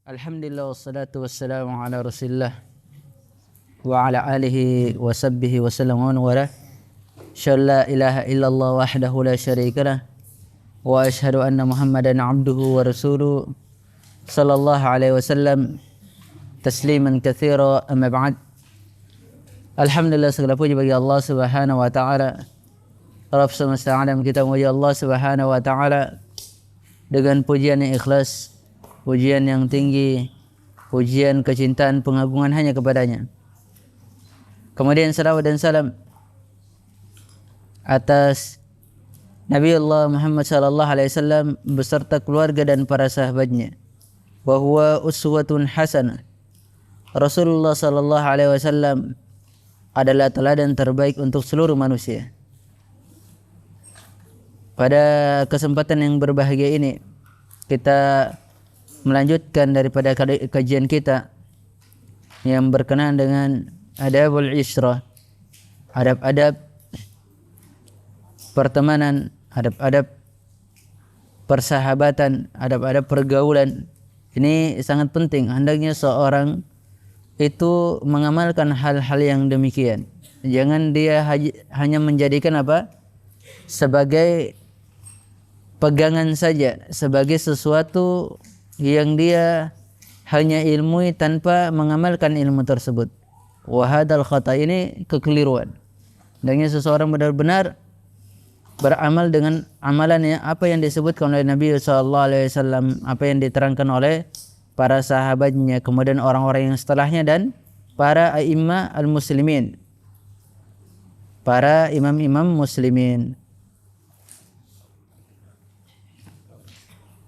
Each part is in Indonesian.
Alhamdulillah wassalatu wassalamu ala Rasulillah wa ala alihi wa sahbihi wa sallam wa wala. Syalla la ilaha illallah wahdahu la syarika lah wa asyhadu anna Muhammadan abduhu wa rasuluhu sallallahu alaihi wasallam tasliman katsira, amma ba'd. Alhamdulillah, segala puji bagi Allah Subhanahu wa taala. Rabb semesta alam, kita memuji Allah Subhanahu wa taala dengan pujian yang ikhlas, pujian yang tinggi, pujian kecintaan, pengagungan hanya kepadanya. Kemudian salawat dan salam atas Nabi Allah Muhammad sallallahu alaihi wasallam beserta keluarga dan para sahabatnya. Wa huwa uswatun hasanah. Rasulullah sallallahu alaihi wasallam adalah teladan terbaik untuk seluruh manusia. Pada kesempatan yang berbahagia ini, kita melanjutkan daripada kajian kita yang berkenaan dengan adabul isyrah, adab-adab pertemanan, adab-adab persahabatan, adab-adab pergaulan. Ini sangat penting, hendaknya seorang itu mengamalkan hal-hal yang demikian. Jangan dia hanya menjadikan sebagai pegangan saja, sebagai sesuatu yang dia hanya ilmui tanpa mengamalkan ilmu tersebut. Wa hadzal khata', ini kekeliruan. Hendaknya seseorang benar-benar beramal dengan amalannya apa yang disebutkan oleh Nabi sallallahu alaihi wasallam, apa yang diterangkan oleh para sahabatnya, kemudian orang-orang yang setelahnya, dan para a'immah al-muslimin, para imam-imam muslimin.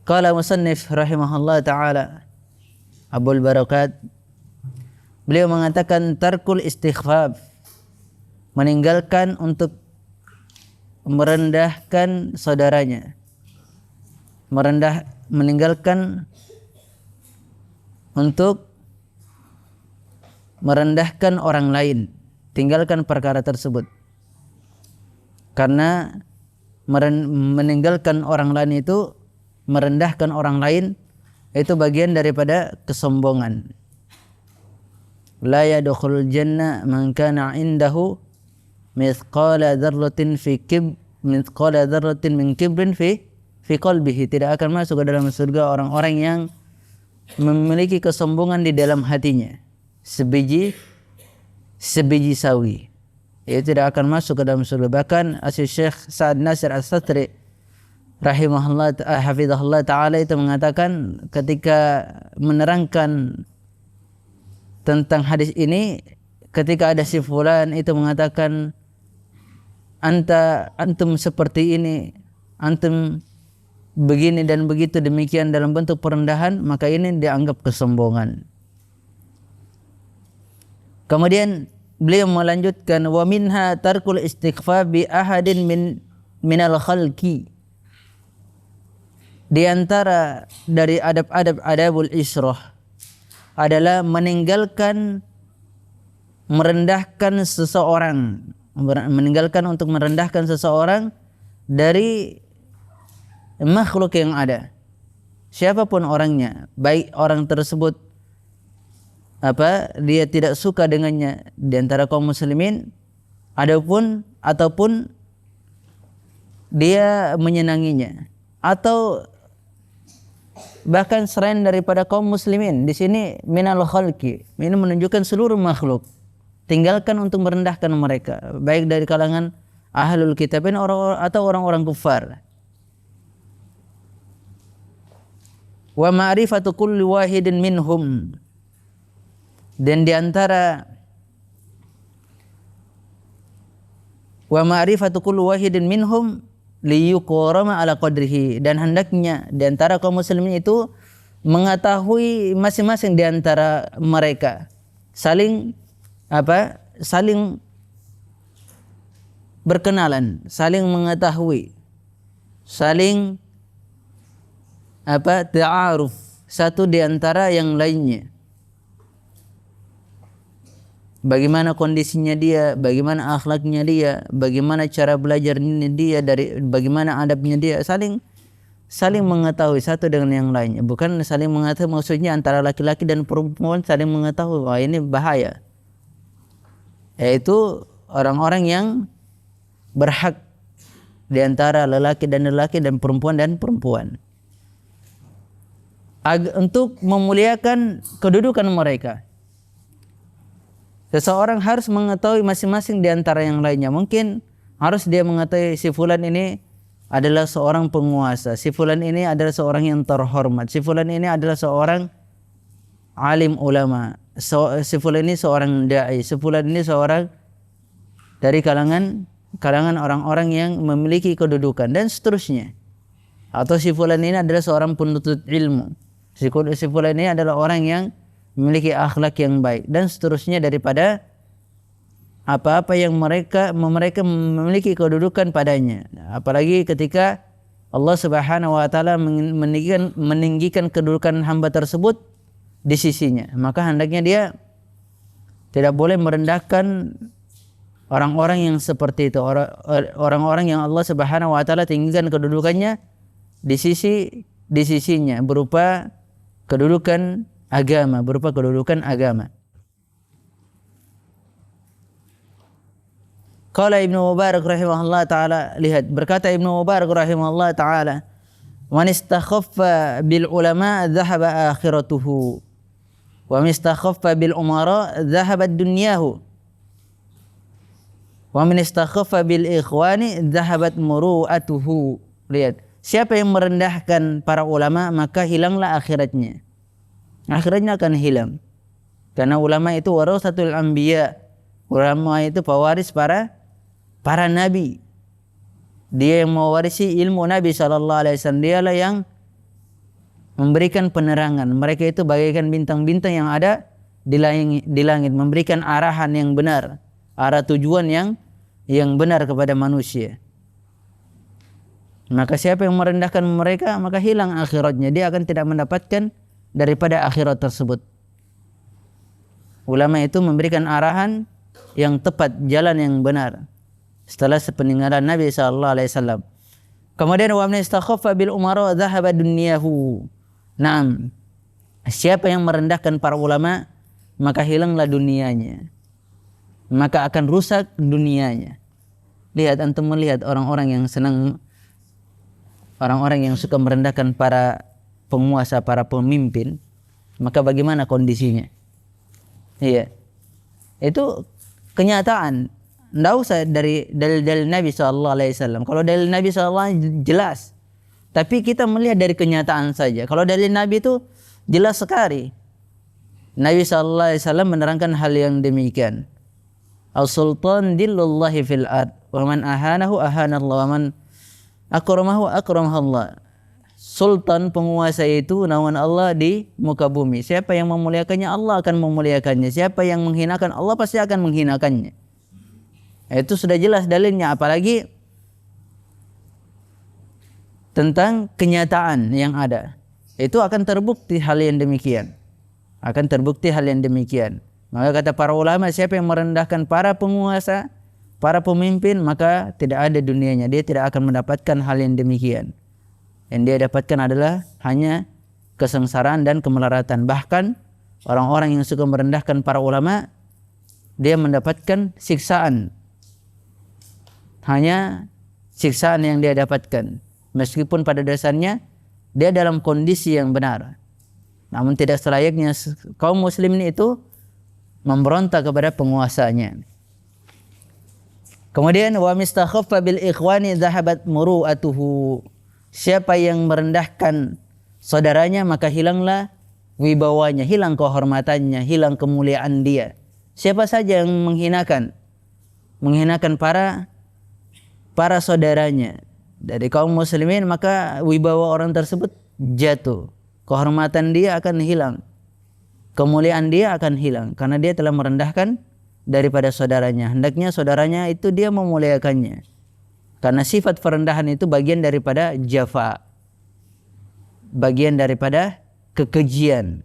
Qala musannif rahimahullah ta'ala Abul Barakat, beliau mengatakan tarkul istighfaf, meninggalkan untuk merendahkan saudaranya, meninggalkan untuk merendahkan orang lain, tinggalkan perkara tersebut. Karena meninggalkan orang lain itu, merendahkan orang lain itu bagian daripada kesombongan. La yadkhulul jannah man kana indahu mithqala dzarratin min kibrin fi qalbihi. Tidak akan masuk ke dalam surga orang-orang yang memiliki kesombongan di dalam hatinya, sebiji sawi. Ia tidak akan masuk ke dalam surga. Bahkan Syekh Sa'ad Nasir As-Satri rahimahullah hafizahullah ta'ala itu mengatakan ketika menerangkan tentang hadis ini, ketika ada si fulan itu mengatakan antum seperti ini, antum begini dan begitu, demikian dalam bentuk perendahan, maka ini dianggap kesombongan. Kemudian beliau melanjutkan, wa minha tarkul istighfar bi ahadin minal khalqi. Di antara dari adabul isyrah adalah meninggalkan untuk merendahkan seseorang dari makhluk yang ada, siapapun orangnya, baik orang tersebut dia tidak suka dengannya di antara kaum muslimin, ataupun dia menyenanginya, atau bahkan selain daripada kaum muslimin. Di sini minal khalqi, ini menunjukkan seluruh makhluk. Tinggalkan untuk merendahkan mereka, baik dari kalangan ahlul kitabin atau orang-orang kufar. Wa ma'rifatu kulli wahidin minhum, dan diantara wa ma'rifatu kulli wahidin minhum liyuqrama ala qadrihi, dan hendaknya di antara kaum muslimin itu mengetahui masing-masing di antara mereka, saling berkenalan, saling mengetahui, saling ta'aruf satu di antara yang lainnya. Bagaimana kondisinya dia, bagaimana akhlaknya dia, bagaimana cara belajarnya dia, bagaimana adabnya dia, saling saling mengetahui satu dengan yang lainnya. Bukan saling mengetahui maksudnya antara laki-laki dan perempuan saling mengetahui. Wah, ini bahaya. Yaitu orang-orang yang berhak di antara lelaki dan perempuan. Untuk memuliakan kedudukan mereka. Seseorang harus mengetahui masing-masing di antara yang lainnya. Mungkin harus dia mengetahui si fulan ini adalah seorang penguasa, si fulan ini adalah seorang yang terhormat, si fulan ini adalah seorang alim ulama, si fulan ini seorang dai, si fulan ini seorang dari kalangan orang-orang yang memiliki kedudukan dan seterusnya. Atau si fulan ini adalah seorang penuntut ilmu, si fulan ini adalah orang yang memiliki akhlak yang baik dan seterusnya daripada apa-apa yang mereka memiliki kedudukan padanya. Apalagi ketika Allah Subhanahu wa taala meninggikan kedudukan hamba tersebut di sisinya, maka hendaknya dia tidak boleh merendahkan orang-orang yang seperti itu, orang-orang yang Allah Subhanahu wa taala tinggikan kedudukannya di sisinya berupa kedudukan agama. Qala Ibnu Mubarak rahimahullah taala, lihat berkata Ibnu Mubarak rahimahullah taala, "Man istakhaffa bil ulama dhahaba akhiratuhu, wa man istakhaffa bil umara dhahabat dunyahu, wa man istakhaffa bil ikhwani dhahabat muru'atuhu." Lihat, siapa yang merendahkan para ulama maka hilanglah akhiratnya. Akhiratnya akan hilang. Karena ulama itu warasatul anbiya. Ulama itu pewaris para nabi. Dia yang mewarisi ilmu Nabi SAW. Dialah yang memberikan penerangan. Mereka itu bagaikan bintang-bintang yang ada di langit, memberikan arahan yang benar, arah tujuan yang benar kepada manusia. Maka siapa yang merendahkan mereka maka hilang akhiratnya. Dia akan tidak mendapatkan daripada akhirat tersebut. Ulama itu memberikan arahan yang tepat, jalan yang benar setelah sepeninggalan Nabi SAW. Kemudian wa man istakhaffa bil umara dhahaba dunyahu. Naam. Siapa yang merendahkan para ulama maka hilanglah dunianya. Maka akan rusak dunianya. Lihat, antum melihat orang-orang yang suka merendahkan para penguasa, para pemimpin, maka bagaimana kondisinya? Iya. Itu kenyataan. Tidak usah dari dalil Nabi SAW. Kalau dalil Nabi SAW jelas. Tapi kita melihat dari kenyataan saja. Kalau dalil Nabi itu jelas sekali. Nabi SAW menerangkan hal yang demikian. Al-sultan dillullahi fil ard. Wa man ahanahu ahanallah. Wa man akramahu akramahallah. Sultan, penguasa itu naungan Allah di muka bumi. Siapa yang memuliakannya, Allah akan memuliakannya. Siapa yang menghinakan, Allah pasti akan menghinakannya. Itu sudah jelas dalilnya. Apalagi tentang kenyataan yang ada. Itu akan terbukti hal yang demikian. Maka kata para ulama, siapa yang merendahkan para penguasa, para pemimpin, maka tidak ada dunianya. Dia tidak akan mendapatkan hal yang demikian. Yang dia dapatkan adalah hanya kesengsaraan dan kemelaratan. Bahkan orang-orang yang suka merendahkan para ulama, dia mendapatkan siksaan. Hanya siksaan yang dia dapatkan. Meskipun pada dasarnya dia dalam kondisi yang benar. Namun tidak selayaknya kaum muslimin itu memberontak kepada penguasanya. Kemudian wa mistakhaffa bil ikhwani dhahabat muru'atuhu. Siapa yang merendahkan saudaranya maka hilanglah wibawanya, hilang kehormatannya, hilang kemuliaan dia. Siapa saja yang menghinakan para saudaranya dari kaum muslimin, maka wibawa orang tersebut jatuh. Kehormatan dia akan hilang. Kemuliaan dia akan hilang karena dia telah merendahkan daripada saudaranya. Hendaknya saudaranya itu dia memuliakannya. Karena sifat perendahan itu bagian daripada jafa. Bagian daripada kekejian.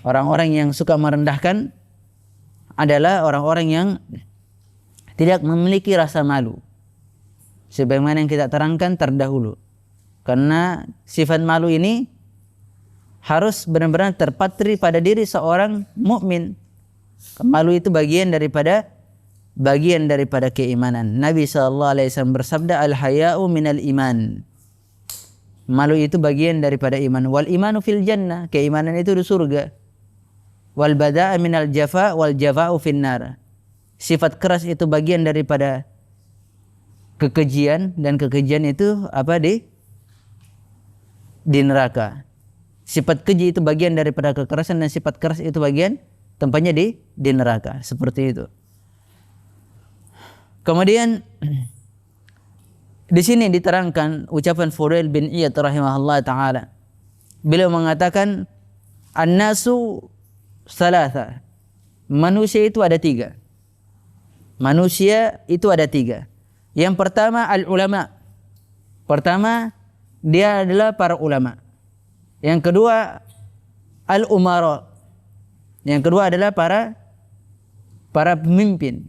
Orang-orang yang suka merendahkan adalah orang-orang yang tidak memiliki rasa malu. sebagaimana yang kita terangkan terdahulu. Karena sifat malu ini harus benar-benar terpatri pada diri seorang mukmin. Malu itu bagian daripada keimanan. Nabi SAW bersabda, al-haya'u minal iman. Malu itu bagian daripada iman. Wal imanu fil jannah, keimanan itu di surga. Wal bada'a minal jafa wal jafa'u finnar. Sifat keras itu bagian daripada kekejian, dan kekejian itu apa di neraka. Sifat keji itu bagian daripada kekerasan, dan sifat keras itu bagian tempatnya di neraka. Seperti itu. Kemudian di sini diterangkan ucapan Fudail bin Iyad rahimahullah taala. Beliau mengatakan an-nasu salasa. Manusia itu ada 3. Manusia itu ada 3. Yang pertama al-ulama. Pertama dia adalah para ulama. Yang kedua al-umara. Yang kedua adalah para pemimpin.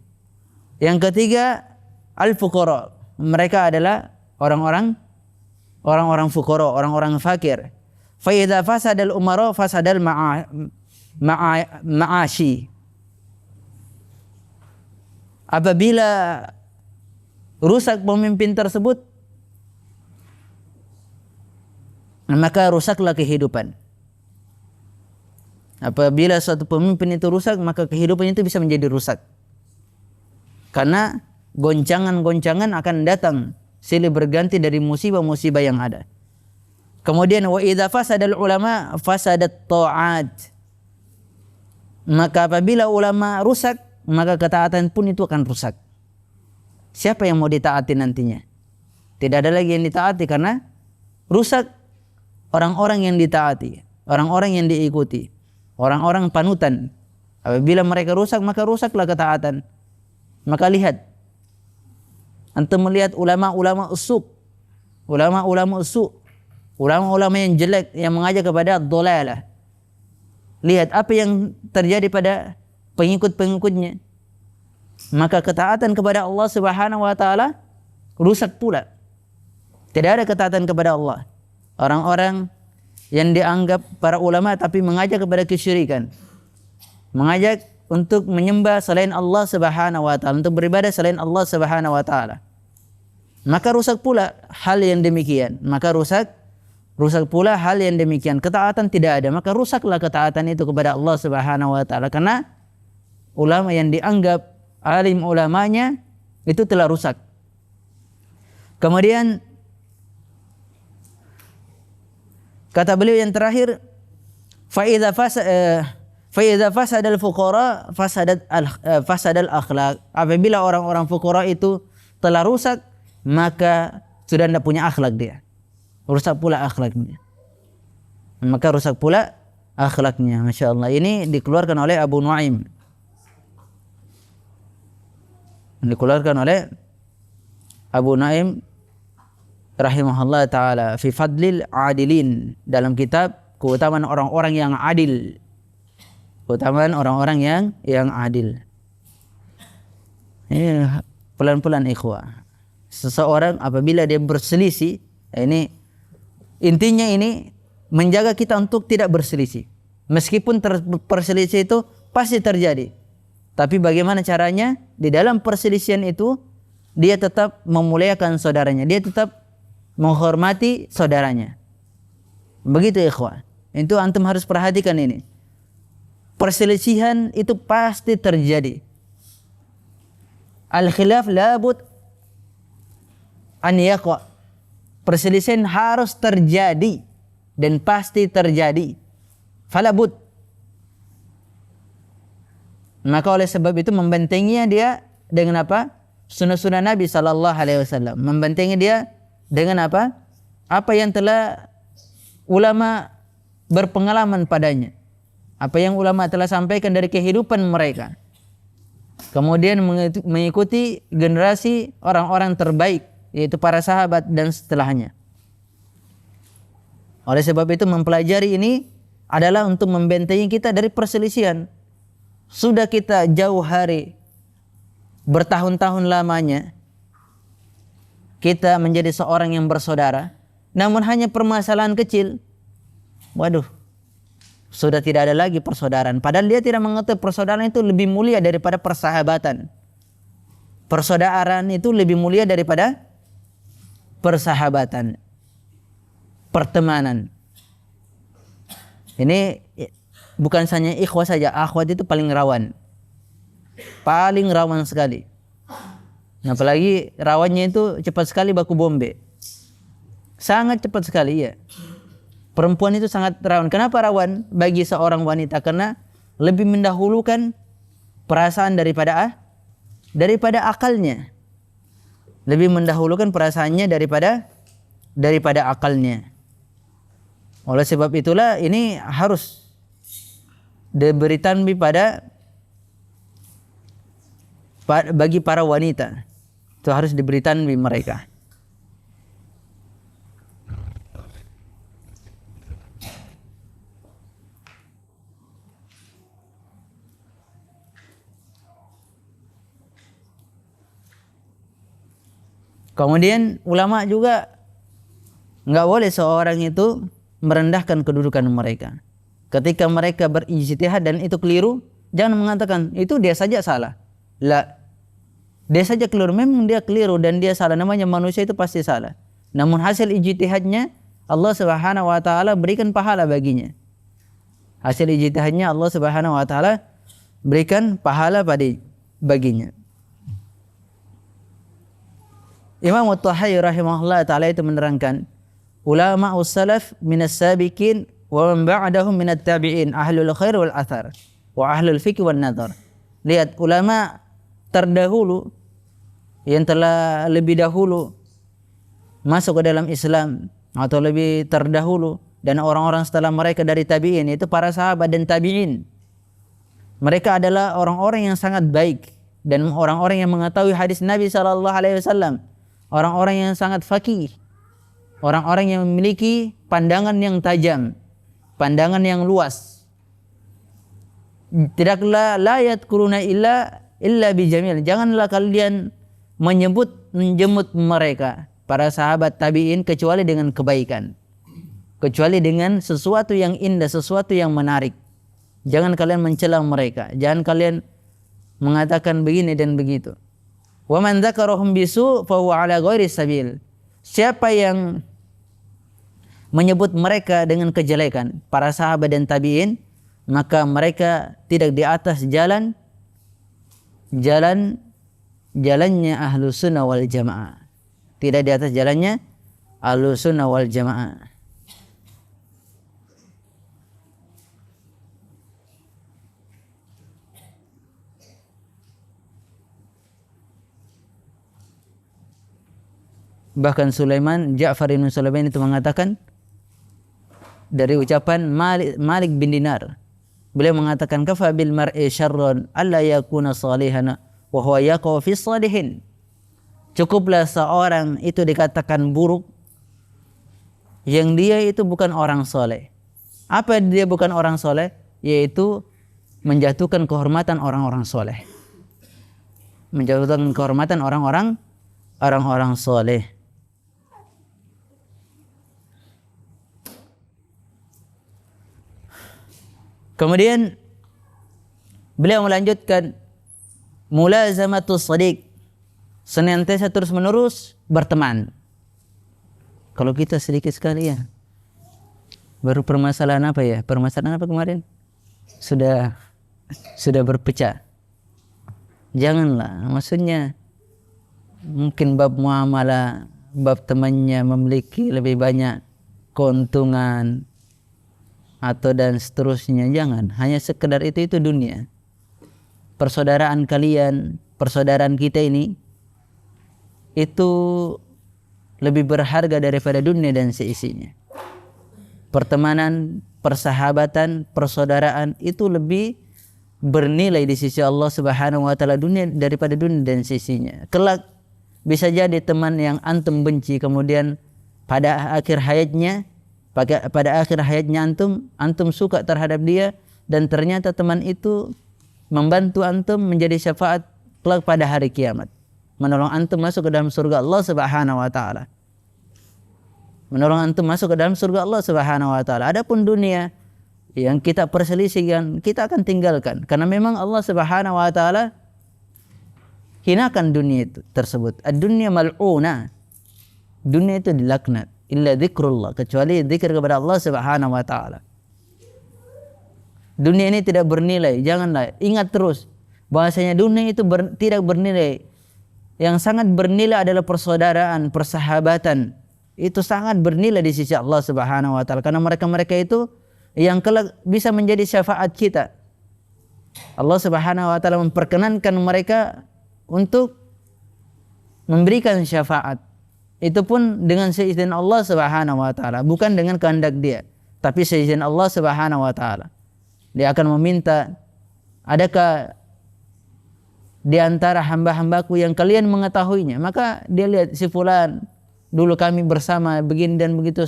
Yang ketiga al-fuqara. Mereka adalah orang-orang fuqara, orang-orang fakir. Fa idza fasadal umara fasadal ma'ashi. Apabila rusak pemimpin tersebut, maka rusaklah kehidupan. Apabila suatu pemimpin itu rusak, maka kehidupan itu bisa menjadi rusak. Karena goncangan-goncangan akan datang silih berganti dari musibah-musibah yang ada. Kemudian wa idza fasadal ulama fasadat ta'at. Maka apabila ulama rusak, maka ketaatan pun itu akan rusak. Siapa yang mau ditaati nantinya? Tidak ada lagi yang ditaati karena rusak orang-orang yang ditaati, orang-orang yang diikuti, orang-orang panutan. Apabila mereka rusak, maka rusaklah ketaatan. Maka lihat, antum melihat ulama-ulama usuk, ulama-ulama yang jelek yang mengajak kepada dhalalah. Lihat apa yang terjadi pada pengikut-pengikutnya. Maka ketaatan kepada Allah Subhanahu wa taala rusak pula. Tidak ada ketaatan kepada Allah. Orang-orang yang dianggap para ulama tapi mengajak kepada kesyirikan, mengajak untuk menyembah selain Allah Subhanahu wa taala, untuk beribadah selain Allah Subhanahu wa taala, maka rusak pula hal yang demikian. Maka rusak pula hal yang demikian. Ketaatan tidak ada, maka rusaklah ketaatan itu kepada Allah Subhanahu wa taala, karena ulama yang dianggap alim ulamanya itu telah rusak. Kemudian kata beliau yang terakhir, fa idza fasadal fuqara fasadal akhlaq. Apabila orang-orang fuqara itu telah rusak, maka sudah tidak punya akhlak dia. Rusak pula akhlaknya. Maka rusak pula akhlaknya. Masya Allah. Ini dikeluarkan oleh Abu Nuaim. Dikeluarkan oleh Abu Nuaim rahimahullah ta'ala fi fadlil adilin, dalam kitab keutamaan orang-orang yang adil. Keutamaan orang-orang yang adil. Ini pelan-pelan ikhwah. Seseorang apabila dia berselisih, ini intinya ini menjaga kita untuk tidak berselisih. Meskipun perselisihan itu pasti terjadi. Tapi bagaimana caranya? Di dalam perselisihan itu dia tetap memuliakan saudaranya, dia tetap menghormati saudaranya. Begitu ikhwah. Itu antum harus perhatikan ini. Perselisihan itu pasti terjadi. Al-khilaf labud an yaqa. Perselisihan harus terjadi dan pasti terjadi. Falabud. Maka oleh sebab itu membentenginya dia dengan apa? Sunnah-sunnah Nabi SAW. Membentengi dia dengan apa? Apa yang telah ulama berpengalaman padanya. Apa yang ulama telah sampaikan dari kehidupan mereka. Kemudian mengikuti generasi orang-orang terbaik, yaitu para sahabat dan setelahnya. Oleh sebab itu mempelajari ini adalah untuk membentengi kita dari perselisihan. Sudah kita jauh hari, bertahun-tahun lamanya, kita menjadi seorang yang bersaudara, namun hanya permasalahan kecil, waduh, sudah tidak ada lagi persaudaraan. Padahal dia tidak mengetahui persaudaraan itu lebih mulia daripada persahabatan. Persaudaraan itu lebih mulia daripada persahabatan, pertemanan. Ini bukan hanya ikhwah saja, akhwat itu paling rawan sekali. Apalagi rawannya itu cepat sekali baku bombe, sangat cepat sekali ya. Perempuan itu sangat rawan. Kenapa rawan bagi seorang wanita? Karena lebih mendahulukan perasaan daripada akalnya. Lebih mendahulukan perasaannya daripada akalnya. Oleh sebab itulah ini harus diberi tanbih bagi para wanita. Itu harus diberi tanbih mereka. Kemudian ulama juga nggak boleh seorang itu merendahkan kedudukan mereka. Ketika mereka berijtihad dan itu keliru, jangan mengatakan itu dia saja salah. La, dia saja keliru. Memang dia keliru dan dia salah. Namanya manusia itu pasti salah. Namun hasil ijtihadnya Allah Subhanahu wa taala berikan pahala baginya. Hasil ijtihadnya Allah Subhanahu wa taala berikan pahala baginya. Imam At-Tahawi rahimahullah ta'ala itu menerangkan, ulama salaf minas sabiqin wa man ba'dahum minat tabi'in ahlul khair wal athar wa ahlul fiqh wal nadhar. Lihat, ulama terdahulu yang telah lebih dahulu masuk ke dalam Islam atau lebih terdahulu, dan orang-orang setelah mereka dari tabi'in, itu para sahabat dan tabi'in. Mereka adalah orang-orang yang sangat baik dan orang-orang yang mengetahui hadis Nabi SAW. Orang-orang yang sangat faqih, orang-orang yang memiliki pandangan yang tajam, pandangan yang luas. Tidaklah la yadkuruna illa bijamil. Janganlah kalian menjemput mereka, para sahabat tabi'in, kecuali dengan kebaikan, kecuali dengan sesuatu yang indah, sesuatu yang menarik. Jangan kalian mencela mereka, jangan kalian mengatakan begini dan begitu. Wa man dzakarahum bisu fa huwa ala ghairi sabil. Siapa yang menyebut mereka dengan kejelekan, para sahabat dan tabi'in, maka mereka tidak di atas jalannya ahlu sunnah wal jamaah. Tidak di atas jalannya ahlu sunnah wal jamaah. Bahkan Ja'far bin Sulaiman itu mengatakan dari ucapan Malik bin Dinar. Beliau mengatakan, kafa bil mar'i syarran alla yakuna salihan wa huwa yaqa fi salihin. Cukuplah seorang itu dikatakan buruk yang dia itu bukan orang soleh. Apa dia bukan orang soleh? Yaitu menjatuhkan kehormatan orang-orang soleh. Menjatuhkan kehormatan orang-orang soleh. Kemudian beliau melanjutkan, mulazamatus shadiq, senantiasa terus menerus berteman. Kalau kita sedikit sekali ya, baru permasalahan apa ya? Permasalahan apa kemarin? Sudah berpecah. Janganlah, maksudnya mungkin bab muamalah, bab temannya memiliki lebih banyak keuntungan atau dan seterusnya, jangan hanya sekedar itu dunia. Persaudaraan kalian, persaudaraan kita ini itu lebih berharga daripada dunia dan seisinya. Pertemanan, persahabatan, persaudaraan itu lebih bernilai di sisi Allah Subhanahu wa taala dunia daripada dunia dan seisinya. Kelak bisa jadi teman yang antum benci, kemudian pada akhir hayatnya antum suka terhadap dia, dan ternyata teman itu membantu antum menjadi syafaat kelak pada hari kiamat. menolong antum masuk ke dalam surga Allah Subhanahu wa taala. Menolong antum masuk ke dalam surga Allah Subhanahu wa taala. Adapun dunia yang kita perselisihkan, kita akan tinggalkan karena memang Allah Subhanahu wa taala hinakan dunia itu tersebut. Ad-dunya mal'una. Dunia itu dilaknat. Illa dzikrullah, kecuali zikir kepada Allah Subhanahu wa taala. Dunia ini tidak bernilai, janganlah ingat terus bahwasanya dunia itu tidak bernilai. Yang sangat bernilai adalah persaudaraan, persahabatan. Itu sangat bernilai di sisi Allah Subhanahu wa taala karena mereka-mereka itu yang kelak bisa menjadi syafaat kita. Allah Subhanahu wa taala memperkenankan mereka untuk memberikan syafaat. Itu pun dengan seizin Allah Subhanahu wa taala, bukan dengan kehendak dia, tapi seizin Allah Subhanahu wa taala. Dia akan meminta, adakah di antara hamba-hambaku yang kalian mengetahuinya? Maka dia lihat si fulan, dulu kami bersama begini dan begitu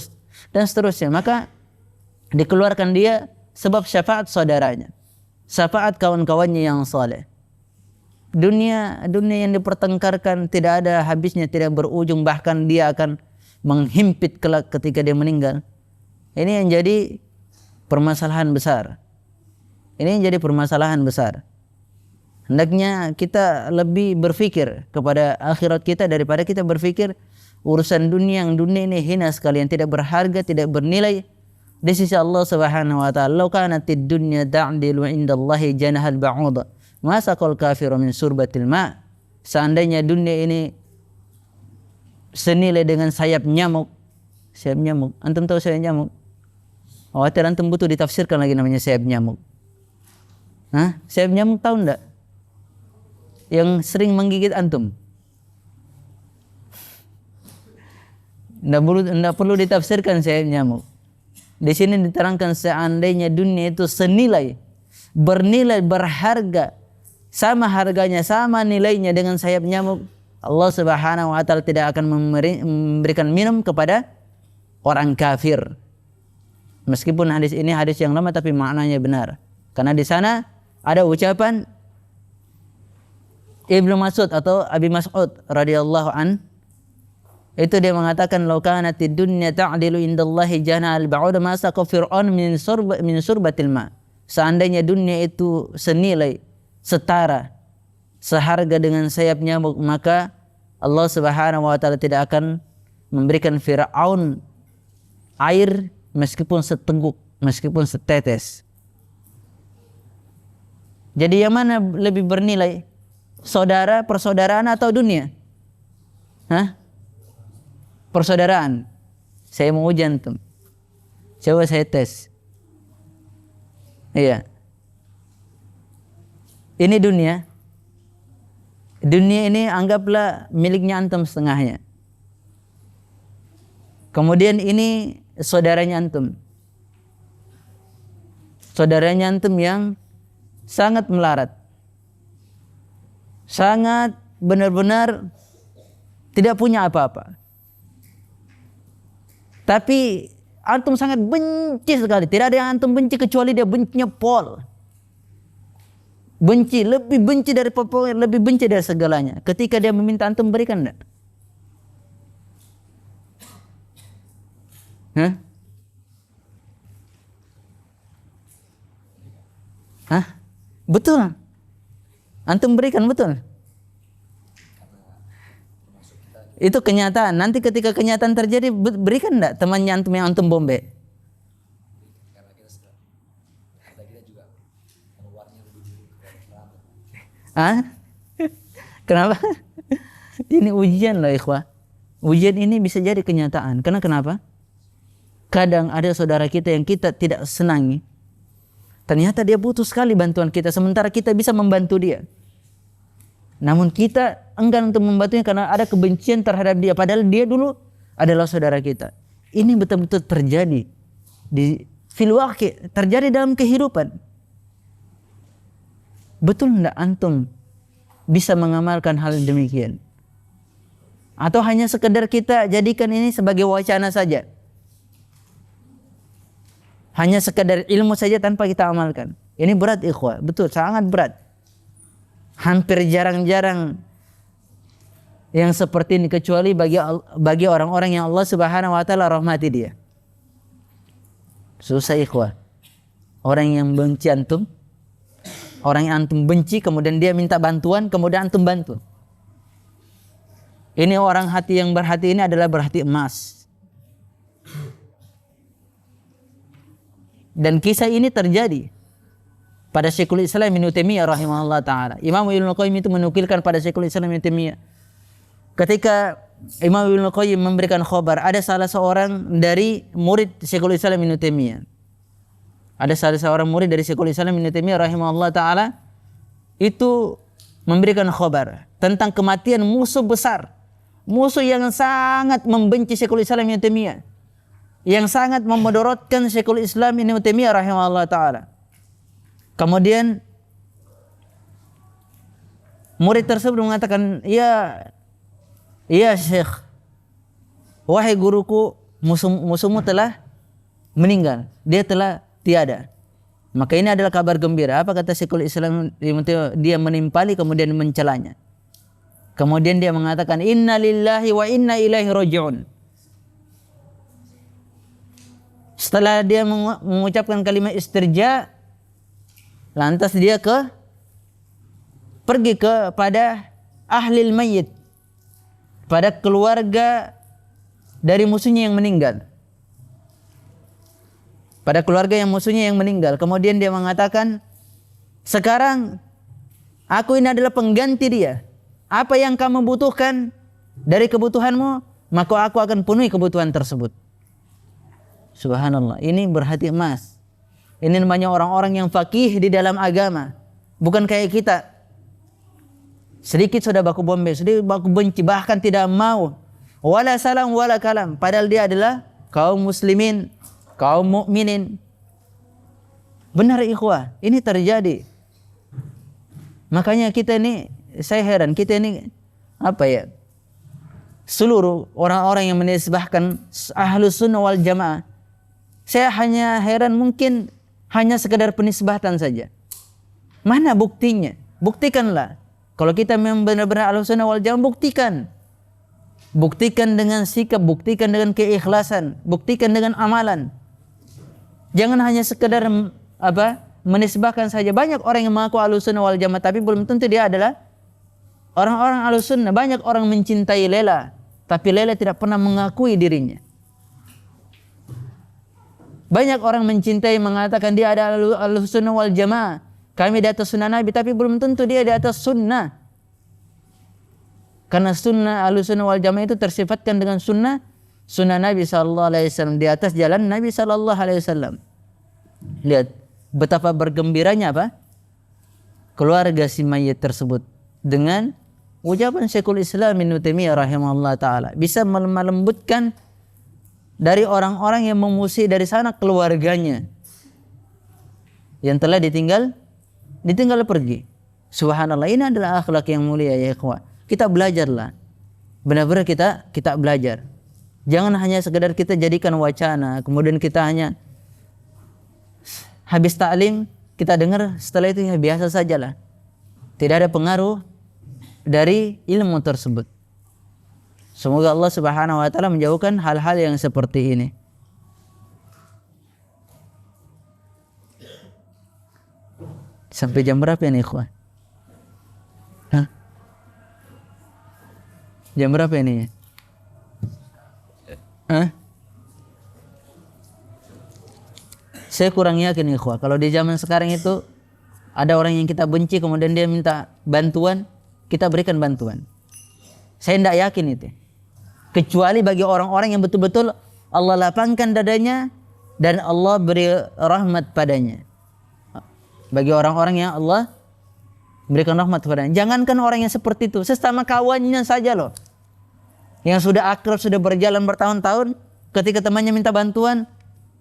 dan seterusnya. Maka dikeluarkan dia sebab syafaat saudaranya, syafaat kawan-kawannya yang saleh. Dunia yang dipertengkarkan tidak ada habisnya, tidak berujung, bahkan dia akan menghimpit kelak ketika dia meninggal. Ini yang jadi permasalahan besar. Ini yang jadi permasalahan besar. Hendaknya kita lebih berfikir kepada akhirat kita daripada kita berfikir urusan dunia, yang dunia ini hina sekali, yang tidak berharga, tidak bernilai di sisi Allah Subhanahu wa taala. Law kanatid dunya ta'dilu indallahi janahal ba'udah masaqal kafiru min surbatil ma. Seandainya dunia ini senilai dengan sayap nyamuk. Sayap nyamuk, antum tahu sayap nyamuk? Khawatir antum butuh ditafsirkan lagi namanya sayap nyamuk. Hah? Sayap nyamuk tahu enggak? Yang sering menggigit antum. Enggak perlu ditafsirkan sayap nyamuk. Di sini diterangkan seandainya dunia itu senilai, bernilai, berharga, sama harganya, sama nilainya dengan sayap nyamuk, Allah Subhanahu wa taala tidak akan memberikan minum kepada orang kafir. Meskipun hadis ini hadis yang lama tapi maknanya benar. Karena di sana ada ucapan Ibnu Mas'ud atau Abi Mas'ud radhiyallahu an, itu dia mengatakan law kanatid dunya ta'dilu indallahi janahal ba'ud ma saqa fir'aun min surbatil ma. Seandainya dunia itu senilai, setara, seharga dengan sayap nyamuk, maka Allah Subhanahu wa taala tidak akan memberikan Firaun air meskipun seteguk, meskipun setetes. Jadi yang mana lebih bernilai? Saudara, persaudaraan atau dunia? Hah? Persaudaraan. Saya mau uji antum. Coba saya tes. Iya. Ini dunia. Dunia ini anggaplah miliknya antum setengahnya. Kemudian ini saudaranya antum. Saudaranya antum yang sangat melarat. Sangat benar-benar tidak punya apa-apa. Tapi antum sangat benci sekali. Tidak ada yang antum benci kecuali dia bencinya pol. Benci, lebih benci dari pokoknya, lebih benci dari segalanya. Ketika dia meminta antum berikan enggak? Hah? Hah? Betul. Antum berikan, betul. Itu kenyataan. Nanti ketika kenyataan terjadi, berikan enggak temannya antum yang antum bombe? Karena kita juga mengeluarnya lebih dulu. Ah? Kenapa? Ini ujian loh ikhwah. Ujian ini bisa jadi kenyataan. Karena kenapa? Kadang ada saudara kita yang kita tidak senangi. Ternyata dia butuh sekali bantuan kita, sementara kita bisa membantu dia. Namun kita enggan untuk membantunya karena ada kebencian terhadap dia, padahal dia dulu adalah saudara kita. Ini betul-betul terjadi di fil waqi', terjadi dalam kehidupan. Betul enggak antum bisa mengamalkan hal demikian? Atau hanya sekedar kita jadikan ini sebagai wacana saja? Hanya sekedar ilmu saja tanpa kita amalkan. Ini berat ikhwah, betul, sangat berat. Hampir jarang-jarang yang seperti ini kecuali bagi orang-orang yang Allah Subhanahu wa taala rahmati dia. Susah ikhwah. Orang yang benci antum, orang yang antum benci kemudian dia minta bantuan, kemudian antum bantu. Ini orang hati yang berhati ini adalah berhati emas. Dan kisah ini terjadi pada Syekhul Islam Ibnu Taimiyah rahimahullah taala. Imam Ibnu Qayyim itu menukilkan pada Syekhul Islam Ibnu Taimiyah, ketika Imam Ibnu Qayyim memberikan khabar ada salah seorang dari murid Syekhul Islam Ibnu Taimiyah. Ada salah seorang murid dari Syekhul Islam Ibnu Taimiyah rahimahullah taala itu memberikan khabar tentang kematian musuh besar, musuh yang sangat membenci Syekhul Islam Ibnu Taimiyah, yang sangat memudaratkan Syekhul Islam Ibnu Taimiyah rahimahullah taala. Kemudian murid tersebut mengatakan, "Ya Syekh, wahai guruku, musuhmu telah meninggal, dia telah tiada." Maka ini adalah kabar gembira. Apa kata Syekhul Islam? Dia menimpali kemudian mencelanya. Kemudian dia mengatakan, "Inna lillahi wa inna ilaihi raji'un." Setelah dia mengucapkan kalimat istirja, lantas dia pergi kepada ahlil mayyit, pada keluarga dari musuhnya yang meninggal. Pada keluarga yang musuhnya yang meninggal. Kemudian dia mengatakan, "Sekarang aku ini adalah pengganti dia. Apa yang kamu butuhkan dari kebutuhanmu, maka aku akan penuhi kebutuhan tersebut." Subhanallah, ini berhati emas. Ini namanya orang-orang yang faqih di dalam agama. Bukan kayak kita. Sedikit sudah baku bombe, sedikit baku benci, bahkan tidak mau. Wala salam wala kalam. Padahal dia adalah kaum muslimin, kaum mukminin. Benar ikhwah, ini terjadi. Makanya kita ini, saya heran, kita ini seluruh orang-orang yang menisbahkan ahlus sunnah wal jamaah, saya hanya heran, mungkin hanya sekedar penisbatan saja. Mana buktinya? Buktikanlah. Kalau kita memang benar-benar ahlus sunnah wal jamaah, buktikan. Buktikan dengan sikap, buktikan dengan keikhlasan, buktikan dengan amalan. Jangan hanya sekedar menisbahkan saja. Banyak orang yang mengaku ahlus sunnah wal jamaah tapi belum tentu dia adalah orang-orang ahlus sunnah. Banyak orang mencintai Lela, tapi Lela tidak pernah mengakui dirinya. Banyak orang mencintai, mengatakan dia ada ahlus sunnah wal jamaah, kami di atas sunnah Nabi, tapi belum tentu dia di atas sunnah. Karena sunnah ahlus sunnah wal jamaah itu tersifatkan dengan sunnah Nabi SAW, di atas jalan Nabi SAW. Lihat betapa bergembiranya keluarga si mayit tersebut dengan ucapan Syekhul Islam Ibnu Taimiyah rahimahullah taala, bisa melembutkan dari orang-orang yang mengusir dari sana keluarganya yang telah ditinggal pergi. Subhanallah, ini adalah akhlak yang mulia ya ikhwah. Kita belajarlah. Benar-benar kita belajar. Jangan hanya sekedar kita jadikan wacana, kemudian kita hanya habis taklim kita dengar, setelah itu ya biasa sajalah. Tidak ada pengaruh dari ilmu tersebut. Semoga Allah Subhanahu wa taala menjauhkan hal-hal yang seperti ini. Sampai jam berapa ini ikhwan? Jam berapa ini? Saya kurang yakin ikhwan, kalau di zaman sekarang itu ada orang yang kita benci kemudian dia minta bantuan, kita berikan bantuan. Saya tidak yakin itu. Kecuali bagi orang-orang yang betul-betul Allah lapangkan dadanya dan Allah beri rahmat padanya. Bagi orang-orang yang Allah berikan rahmat padanya. Jangankan orang yang seperti itu, sesama kawannya saja loh, yang sudah akrab, sudah berjalan bertahun-tahun, ketika temannya minta bantuan,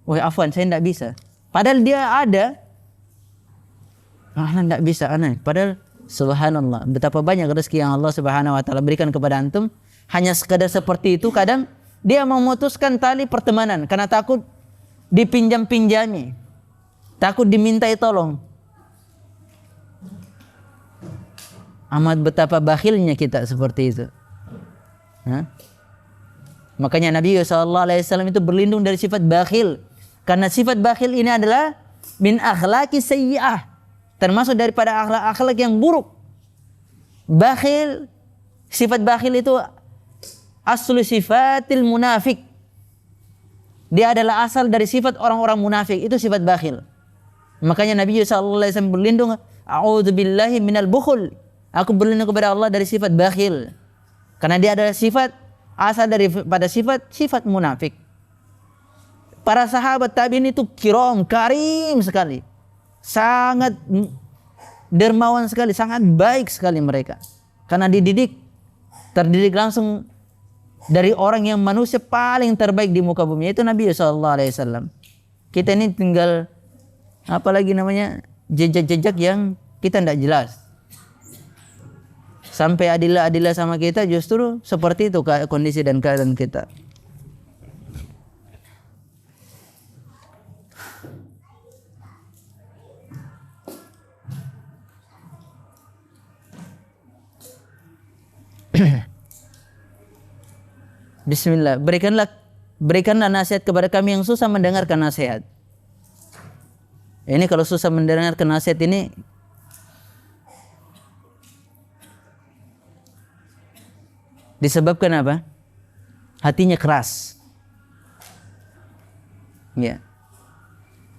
wah afwan saya tidak bisa. Padahal dia ada, tidak bisa aneh. Padahal subhanallah, betapa banyak rezeki yang Allah Subhanahu wa taala berikan kepada antum. Hanya sekadar seperti itu, kadang dia memutuskan tali pertemanan karena takut dipinjam-pinjami, takut dimintai tolong. Amat betapa bakhilnya kita seperti itu. Makanya Nabi SAW itu berlindung dari sifat bakhil. Karena sifat bakhil ini adalah min akhlaqi sayyi'ah. Termasuk daripada akhlak yang buruk. Bakhil, sifat bakhil itu aslu sifatil munafik. Dia adalah asal dari sifat orang-orang munafik. Itu sifat bakhil. Makanya Nabi SAW berlindung. A'udzubillahi minal bukhul. Aku berlindung kepada Allah dari sifat bakhil. Karena dia adalah sifat asal daripada sifat munafik. Para sahabat tabi'in itu kiram, karim sekali. Sangat dermawan sekali, sangat baik sekali mereka. Karena terdidik langsung dari orang yang manusia paling terbaik di muka bumi, itu Nabi SAW. Kita ini tinggal apalagi namanya jejak-jejak yang kita tidak jelas. Sampai adilah sama kita justru seperti itu kondisi dan keadaan kita. Bismillah, berikanlah nasihat kepada kami yang susah mendengarkan nasihat. Ini kalau susah mendengarkan nasihat ini disebabkan apa? Hatinya keras. Ya.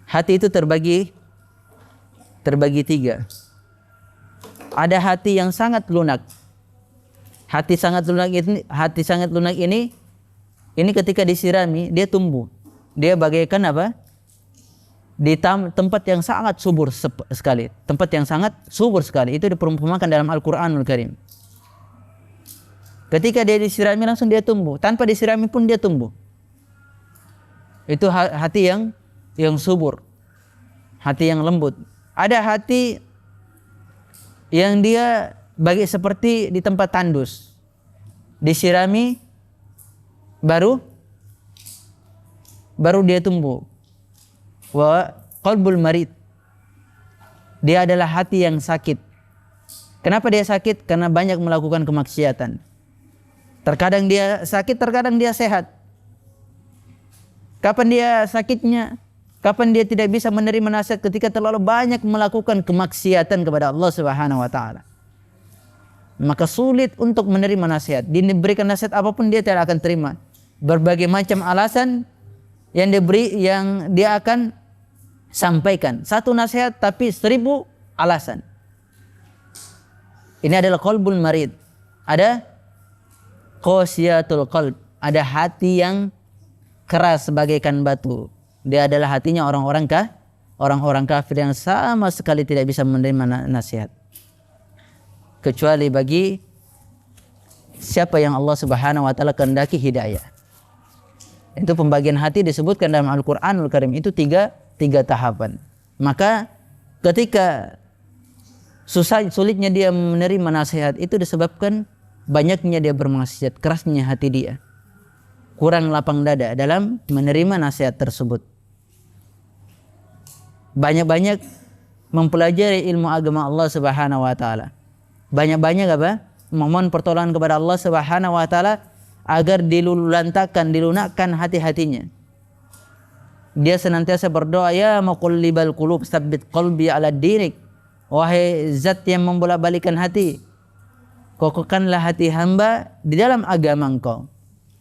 Hati itu terbagi 3. Ada hati yang sangat lunak. Hati sangat lunak ini ketika disirami dia tumbuh. Dia bagaikan apa? Di tempat yang sangat subur sekali. Tempat yang sangat subur sekali. Itu diperumpamakan dalam Al-Qur'anul Karim. Ketika dia disirami langsung dia tumbuh. Tanpa disirami pun dia tumbuh. Itu hati yang subur. Hati yang lembut. Ada hati yang dia seperti di tempat tandus. Disirami baru dia tumbuh. Wa qalbul marid. Dia adalah hati yang sakit. Kenapa dia sakit? Karena banyak melakukan kemaksiatan. Terkadang dia sakit, terkadang dia sehat. Kapan dia sakitnya? Kapan dia tidak bisa menerima nasihat? Ketika terlalu banyak melakukan kemaksiatan kepada Allah Subhanahu wa taala. Maka sulit untuk menerima nasihat. Diberikan nasihat apapun dia tidak akan terima. Berbagai macam alasan yang dia akan sampaikan. Satu nasihat tapi 1000 alasan. Ini adalah qalbul marid. Ada qasiyatul qalb. Ada hati yang keras bagaikan batu. Dia adalah hatinya orang-orang kafir yang sama sekali tidak bisa menerima nasihat. Kecuali bagi siapa yang Allah Subhanahu wa taala kehendaki hidayah. Itu pembagian hati disebutkan dalam Al-Qur'anul Karim itu tiga tahapan. Maka ketika sulitnya dia menerima nasihat itu disebabkan banyaknya dia bermaksiat, kerasnya hati dia. Kurang lapang dada dalam menerima nasihat tersebut. Banyak-banyak mempelajari ilmu agama Allah Subhanahu wa taala. Banyak-banyak apa? Memohon pertolongan kepada Allah Subhanahu wa taala agar dilunakkan hati-hatinya. Dia senantiasa berdoa, ya muqallibal qulub tsabbit qalbi ala dinik. Wahai zat yang membolak-balikan hati, kokohkanlah hati hamba di dalam agama Engkau.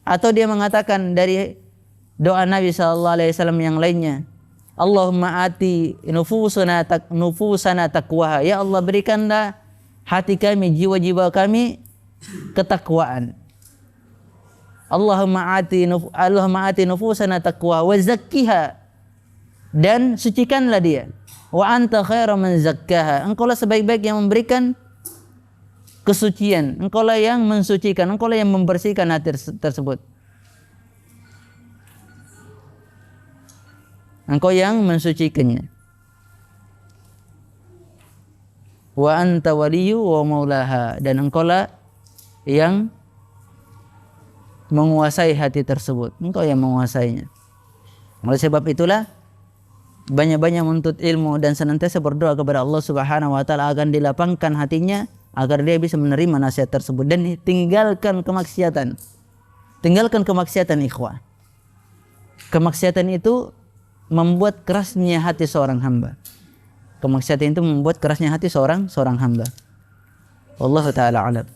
Atau dia mengatakan dari doa Nabi SAW yang lainnya, Allahumma ati nufusana taqwaha. Ya Allah, berikanlah hati kami, jiwa-jiwa kami ketakwaan. Allahumma ati nufusana taqwa wa zakkiha, dan sucikanlah dia. Wa anta khairu man zakkaha. Engkaulah sebaik-baik yang memberikan kesucian. Engkaulah yang mensucikan, engkaulah yang membersihkan hati tersebut. Engkau yang mensucikannya. Wa anta waliyyu wa maulaha, dan engkaulah yang menguasai hati tersebut. Engkau yang menguasainya. Oleh sebab itulah banyak-banyak menuntut ilmu dan senantiasa berdoa kepada Allah Subhanahu wa taala agar dilapangkan hatinya agar dia bisa menerima nasihat tersebut dan tinggalkan kemaksiatan. Tinggalkan kemaksiatan ikhwah. Kemaksiatan itu membuat kerasnya hati seorang hamba. Kemaksiatan itu membuat kerasnya hati seorang hamba. Wallahu taala alam.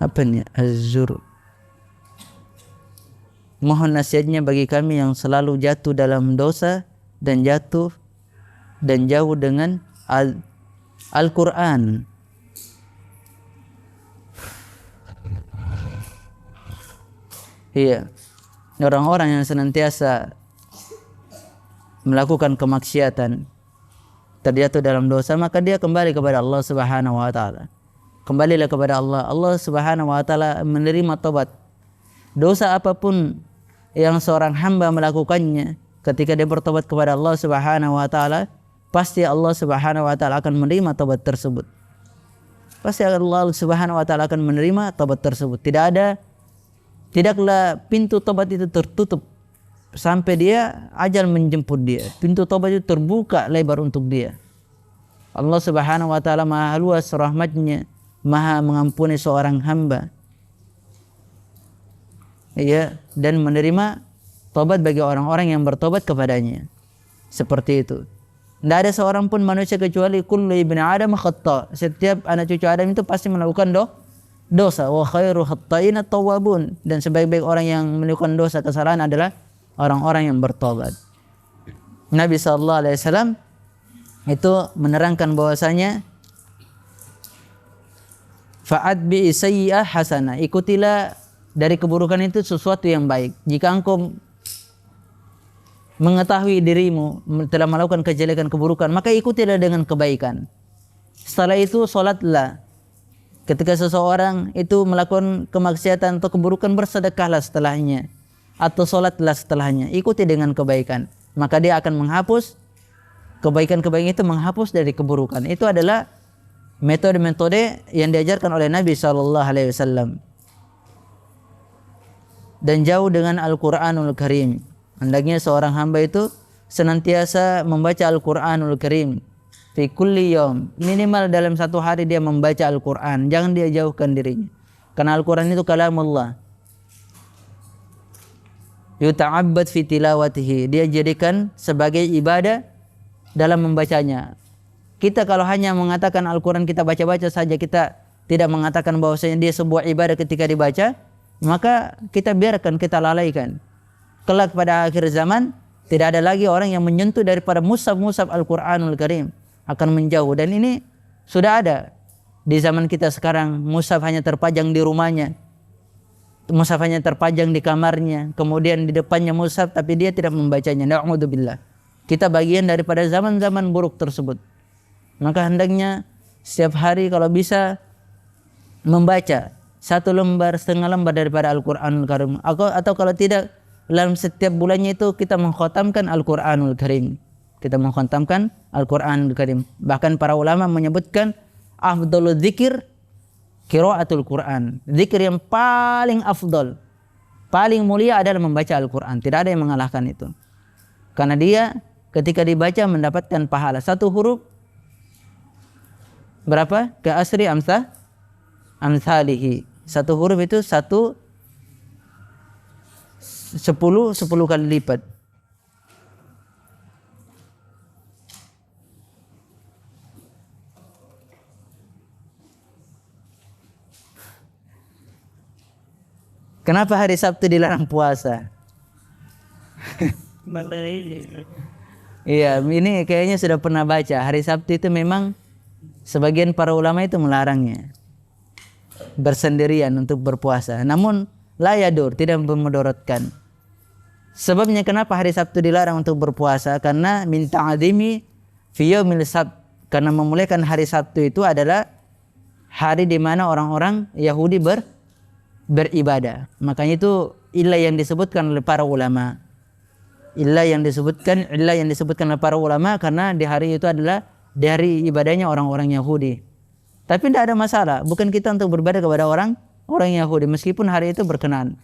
Apa nih az-zur? Mohon nasihatnya bagi kami yang selalu jatuh dalam dosa dan jauh dengan Al-Quran. Iya, orang-orang yang senantiasa melakukan kemaksiatan, terjatuh dalam dosa, maka dia kembali kepada Allah Subhanahu wa taala. Kembalilah kepada Allah. Allah Subhanahu wa taala menerima tobat. Dosa apapun yang seorang hamba melakukannya, ketika dia bertobat kepada Allah Subhanahu wa taala, pasti Allah Subhanahu wa taala akan menerima tobat tersebut. Pasti Allah Subhanahu wa taala akan menerima tobat tersebut. Tidaklah pintu tobat itu tertutup sampai dia ajal menjemput dia. Pintu tobat itu terbuka lebar untuk dia. Allah Subhanahu wa taala Maha luas rahmatnya, Maha mengampuni seorang hamba. Ya, dan menerima tobat bagi orang-orang yang bertobat kepadanya. Seperti itu. Tidak ada seorang pun manusia kecuali kullu ibni Adam khata'. Setiap anak cucu Adam itu pasti melakukan dosa. Wa khairu khatta'in at-tawwabun. Dan sebaik-baik orang yang melakukan dosa kesalahan adalah orang-orang yang bertobat. Nabi SAW itu menerangkan bahwasanya fa'atbi sayyi'ah hasanah. Ikutilah dari keburukan itu sesuatu yang baik. Jika engkau mengetahui dirimu telah melakukan kejelekan keburukan, maka ikutilah dengan kebaikan. Setelah itu salatlah. Ketika seseorang itu melakukan kemaksiatan atau keburukan, bersedekahlah setelahnya atau salatlah setelahnya. Ikuti dengan kebaikan, maka dia akan menghapus kebaikan-kebaikan itu, menghapus dari keburukan. Itu adalah metode-metode yang diajarkan oleh Nabi SAW. Dan jauh dengan Al-Quranul Karim. Hendaknya seorang hamba itu senantiasa membaca Al-Quranul Karim. Fi kulli yawm. Minimal dalam satu hari dia membaca Al-Quran. Jangan dia jauhkan dirinya. Karena Al-Quran itu kalamullah. Yuta'abbad fi tilawatihi. Dia jadikan sebagai ibadah dalam membacanya. Kita kalau hanya mengatakan Al-Quran kita baca-baca saja, kita tidak mengatakan bahwasanya dia sebuah ibadah ketika dibaca, maka kita biarkan, kita lalaikan. Kelak pada akhir zaman tidak ada lagi orang yang menyentuh daripada mushaf Al-Quranul Karim, akan menjauh. Dan ini sudah ada di zaman kita sekarang. Mushaf hanya terpajang di rumahnya, mushaf hanya terpajang di kamarnya, kemudian di depannya mushaf tapi dia tidak membacanya. Na'udzubillah. Kita bagian daripada zaman-zaman buruk tersebut. Maka hendaknya setiap hari kalau bisa membaca 1 lembar, setengah lembar daripada Al-Quranul Karim. Atau kalau tidak, dalam setiap bulannya itu kita mengkhatamkan Al-Quranul Karim. Kita mengkhatamkan Al-Quranul Karim. Bahkan para ulama menyebutkan afdalul dzikir qiraatul Quran. Zikir yang paling afdal, paling mulia adalah membaca Al-Quran. Tidak ada yang mengalahkan itu. Karena dia ketika dibaca mendapatkan pahala. 1 huruf berapa? Ke asri amsalihi. 1 huruf itu 10 kali lipat. Kenapa hari Sabtu dilarang puasa? Iya, ini kayaknya sudah pernah baca. Hari Sabtu itu memang sebagian para ulama itu melarangnya bersendirian untuk berpuasa. Namun la yadur, tidak memudaratkan. Sebabnya kenapa hari Sabtu dilarang untuk berpuasa? Karena min ta'zimi fi yaumil sabt. Karena memuliakan hari Sabtu itu adalah hari di mana orang-orang Yahudi beribadah. Makanya itu illah yang disebutkan oleh para ulama. Illah yang disebutkan oleh para ulama karena di hari itu adalah di hari ibadahnya orang-orang Yahudi. Tapi tidak ada masalah. Bukan kita untuk beribadah kepada orang Yahudi meskipun hari itu berkenan.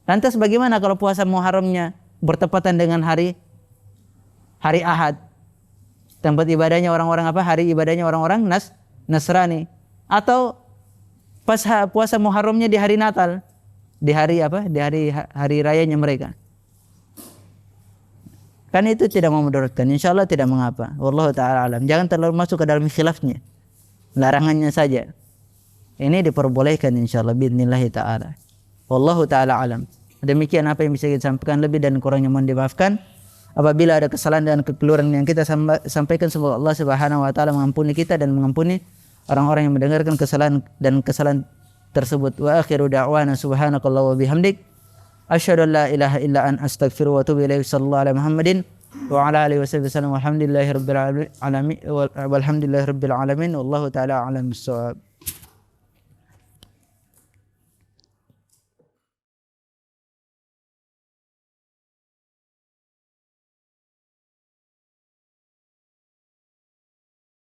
Lantas bagaimana kalau puasa Muharramnya bertepatan dengan hari hari Ahad. Tempat ibadahnya orang-orang apa? Hari ibadahnya orang-orang Nasrani. Atau pas puasa Muharramnya di hari Natal. Di hari apa? Di hari rayanya mereka. Kan itu tidak memudaratkan. Insyaallah tidak mengapa. Wallahu taala alam. Jangan terlalu masuk ke dalam khilafnya. Larangannya saja. Ini diperbolehkan insyaallah biidznillah taala. Wallahu taala alam. Demikian apa yang bisa kita sampaikan, lebih dan kurangnya mohon dimaafkan. Apabila ada kesalahan dan kekeliruan yang kita sampaikan, semoga Allah Subhanahu wa taala mengampuni kita dan mengampuni orang-orang yang mendengarkan kesalahan tersebut. Wa akhiru da'wana subhanakallah wa bihamdik asyhadu an la ilaha illa anta astaghfiruka wa atubu ilaik. Sallallahu alaihi Muhammadin wa ala alihi wasallam. Walhamdulillahi rabbil alamin wallahu taala a'lam bissawab.